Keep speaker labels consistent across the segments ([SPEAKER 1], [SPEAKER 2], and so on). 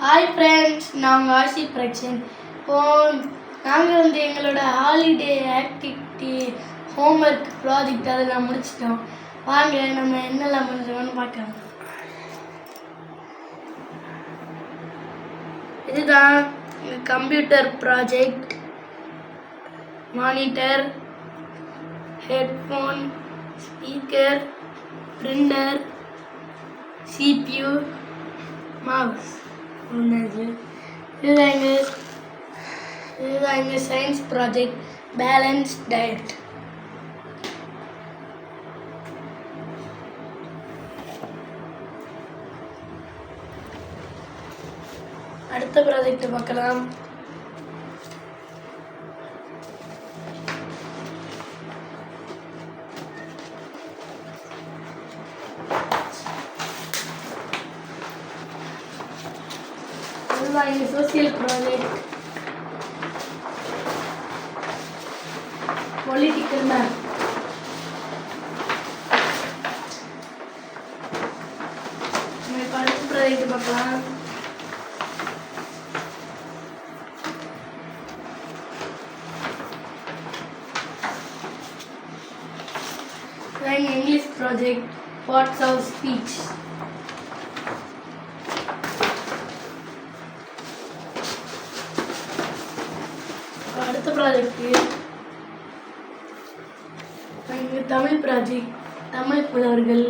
[SPEAKER 1] Hi friends, நாங்கள் ஆசி பிரச்சன். நாங்கள் எங்களோட ஹாலிடே ஆக்டிவிட்டி ஹோம்ஒர்க் ப்ராஜெக்ட் அதெல்லாம் முடிச்சிட்டோம். வாங்க நம்ம என்னெல்லாம் பண்ணுறோம்னு பார்க்கலாம். இதுதான் computer project. Monitor, headphone, speaker, printer, CPU, mouse. இதுதான் எங்கள் சயின்ஸ் ப்ராஜெக்ட் பேலன்ஸ் டயட். அடுத்த ப்ராஜெக்ட் பார்க்கலாம். இதுதான் எங்கள் சோசியல் ப்ராஜெக்ட் பொலிட்டிக்கல் மேப். அடுத்த ப்ராஜெக்ட் பார்க்கலாம். English project parts of speech. அடுத்த ப்ராஜெக்ட் தமிழ் ப்ராஜெக்ட் தமிழ் புலவர்கள்.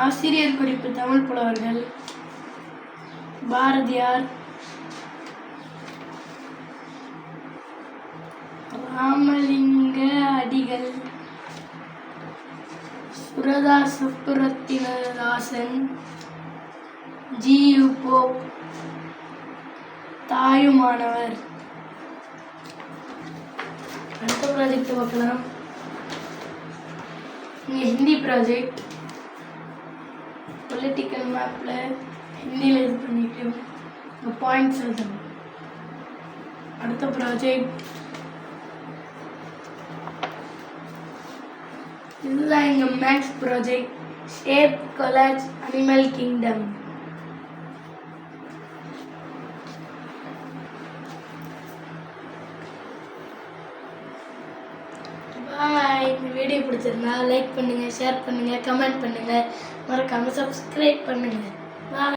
[SPEAKER 1] ஆசிரியர் குறிப்பு தமிழ் புலவர்கள் பாரதியார், ராமலிங்க அடிகள், சுரதா சுப்புரத்தினதாசன், ஜியு போப், தாயுமானவர். அடுத்த ப்ராஜெக்ட் பார்க்கலாம். ஹிந்தி ப்ராஜெக்ட் பொலிட்டிக்கல் மேப்பில் ஹிந்தியில் இது பண்ணிட்டு பாயிண்ட்ஸ் எழுதணும். அடுத்த ப்ராஜெக்ட் இதுதான் எங்கள் maths project shape collage animal kingdom. Bye. இந்த வீடியோ பிடிச்சிருந்தா லைக் பண்ணுங்கள், ஷேர் பண்ணுங்கள், கமெண்ட் பண்ணுங்கள், மறக்காமல் சப்ஸ்கிரைப் பண்ணுங்கள். பாய்.